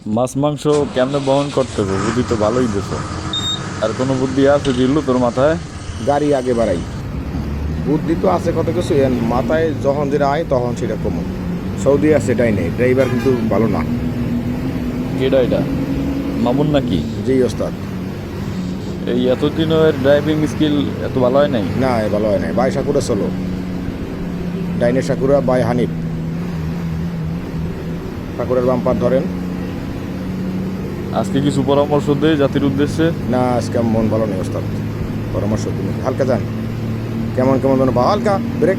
মাছ মাংস কেমনে বহন করতে হবে বুদ্ধি তো ভালোই দিছো। আর কোনো বুদ্ধি আছে দিল্লু তোর মাথায়? গাড়ি আগে বাড়াই। বুদ্ধি তো আছে কত কিছু, মাথায় যখন যেটা আয় তখন সেটা কমো। সৌদি আর সেটাই নেই, ড্রাইভার কিন্তু ভালো না। কেডা এটা? মামুন নাকি? যেই ওস্তাদ। এই এতদিনের ড্রাইভিং স্কিল এত ভালো হয় নাই? না, এ ভালো হয় নাই। বাই সাকুরা চলো, ডাইনে সাকুরা বাই হানিফ। সাকুরের বাম্পার ধরেন। আজকে কিছু পরামর্শ দেয় জাতির উদ্দেশ্যে। না, আজকে আমার মন ভালো নেই ওস্তাদ। পরামর্শ তুমি হালকা যান। কেমন কেমন যেন হালকা ব্রেক।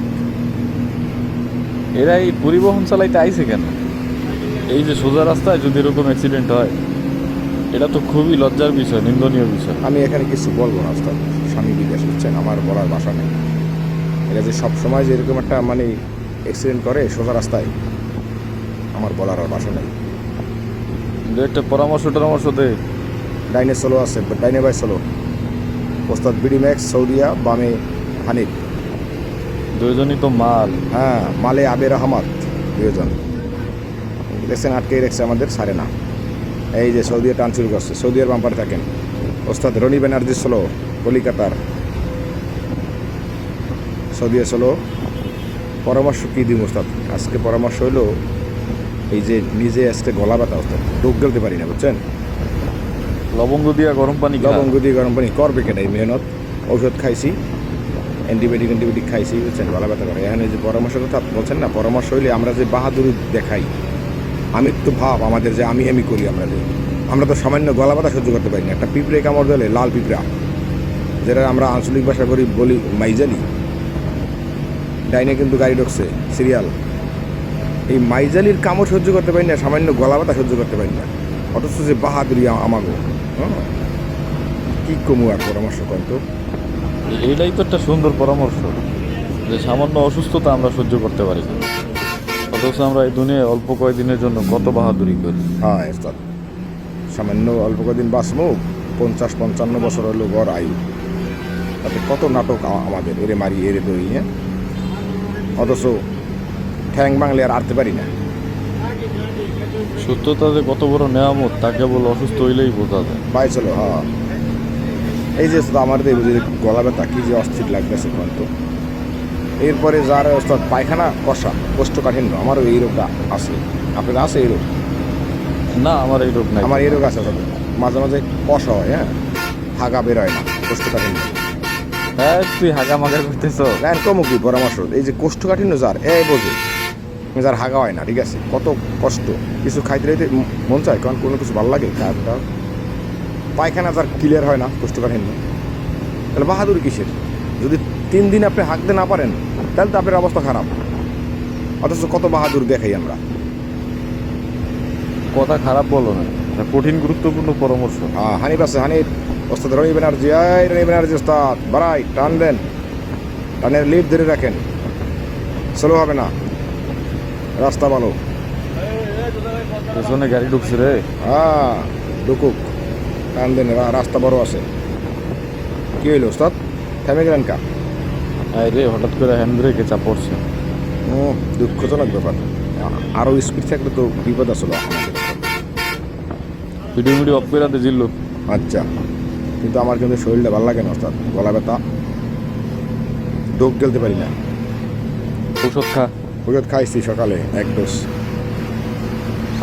এরা এই পরিবহন চালাইতে আইছে কেন? এই যে সোজা রাস্তায় যদি এরকম অ্যাক্সিডেন্ট হয়, এটা তো খুবই লজ্জার বিষয়, নিন্দনীয় বিষয়। আমি এখানে কিছু বলবো না ওস্তাদ, স্বামী বিদেশ বুঝছেন, আমার বলার ভাষা নেই। এরা যে সবসময় যে এরকম একটা মানে অ্যাক্সিডেন্ট করে সোজা রাস্তায়, আমার বলার আর ভাষা নেই। দু একটা পরামর্শ দে। ডাইনে সোলো আছে, ডাইনে বাই সোলো। ওস্তাদ বিডি ম্যাক্স সৌদিয়া, বামে হানিফ। দুইজনই তো মাল। হ্যাঁ, মালে আবের আহমদ, দুজন। দেখছেন আটকেই রেখেছে আমাদের, সারে না। এই যে সৌদিয়া টান শুরু করছে, সৌদিয়ার বাম্পারে থাকেন। ওস্তাদ রনি ব্যানার্জি সোলো, কলিকাতার। সৌদিয়া সোলো। পরামর্শ কী দিন ওস্তাদ? আজকে পরামর্শ হইলো এই যে নিজে আজকে গলা ব্যথা ওস্তাদ, ডোক গেলতে পারি না বুঝছেন। লবঙ্গ দিয়া গরম পানি খা। লবঙ্গ দিয়ে গরম পানি করবে কেন এই মেহনত। ঔষধ খাইছি, অ্যান্টিবায়োটিক খাইছি বুঝছেন, গলা ব্যথা করে। এখানে যে পরামর্শ কথা বলছেন না, পরামর্শ হইলে আমরা যে বাহাদুরি দেখাই, আমি তো ভাব আমাদের যে আমি করি, আমরা তো সামান্য গলা ব্যথা সহ্য করতে পারি না। একটা পিঁপড়ে কামড় দিলে, লাল পিঁপড়া, যেটা আমরা আঞ্চলিক ভাষা করি বলি মাইজালি। ডাইনে কিন্তু গাড়ি ঢুকছে সিরিয়াল। এই মাইজালির কামড় সহ্য করতে পারি না, সামান্য গলা ব্যথা সহ্য করতে পারি না। অথচ যে বাহাদুরি আমাগো, হ্যাঁ। কী কমু আর পরামর্শ করতো। এইটাই তো একটা সুন্দর পরামর্শ, যে সামান্য অসুস্থতা আমরা সহ্য করতে পারি না, অথচ আমরা এই দুনিয়ায় অল্প কয়েকদিনের জন্য কত বাহাদুরি করি। হ্যাঁ ওস্তাদ, সামান্য অল্প কদিন বাঁচমু, 50-55 বছর হলো গড় আয়ু। তাতে কত নাটক আমাদের, এরে মারি এরে দড়ি, হ্যাঁ। অথচ ঠ্যাং বাংলে আর আড়তে পারি না। সুস্থতা যে কত বড় নেয়ামত তা কেবল অসুস্থ হইলেই বোঝা যায়। বাই চলো, হ্যাঁ। এই যে আমার যে গলা ব্যথা কী যে অস্থির লাগতেছে তো। এরপরে যার ওস্তাদ পায়খানা কষা, কোষ্ঠকাঠিন্য, আমারও এই রোগটা আছে। আপনার আছে এই রোগ? না, আমার এই রোগ নাই। আমার এই রোগ আছে ওস্তাদ। মাঝে মাঝে কষা হয়, হ্যাঁ, হাগা বের হয় না, কোষ্ঠকাঠিন্য। হ্যাঁ, তুই হাগা মাগা করতেছ। আর কমু কি পরামর্শ, এই যে কোষ্ঠকাঠিন্য যার, বোঝে, যার হাগা হয় না, ঠিক আছে, কত কষ্ট। কিছু খাইতে খাইতে মন চায়, কারণ কোনো কিছু ভালো লাগে খাওয়া। পায়খানা যার ক্লিয়ার হয় না, কোষ্ঠকাঠিন্য, তাহলে বাহাদুরি কিসের? যদি 3 দিন আপনি হাঁকতে না পারেন, তাহলে তো আপনার অবস্থা খারাপ। অথচ কত বাহাদুর দেখাই আমরা। কথা খারাপ বলো না, এটা কঠিন গুরুত্বপূর্ণ পরামর্শ। হানিফ আছে, হানিফ। ওস্তাদ রনি ব্যানার্জি, রনি ব্যানার্জি ওস্তাদ, বাড়াই টান দেন, টানের লিড ধরে রাখেন, স্লো হবে না, রাস্তা ভালো। পেছনে গাড়ি ঢুকছে রে। হ্যাঁ, ঢুকুক, টান দেন, রাস্তা বড় আছে। কি হইল ওস্তাদ, থেমে গেলেন কা? আয় রে, হঠাৎ করে হ্যান্ড ব্রেকে চাপ পড়ছে। দুঃখজনক ব্যাপার। আরও স্পিড থাকলে তো বিপদ আসলো আমাদের। ভিডিও অফ করে দে জিল্লু। আচ্ছা, কিন্তু আমার কিন্তু শরীরটা ভালো লাগে না ওস্তাদ, গলা ব্যথা, ডোক গেলতে পারি না। ঔষধ খা। ওষুধ খাইছি সকালে 1 ডোজ।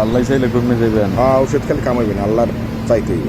আল্লাহ চাইলে কমে যাবেন। ওষুধ খেলে কামাইবে না, আল্লাহর চাইতেই।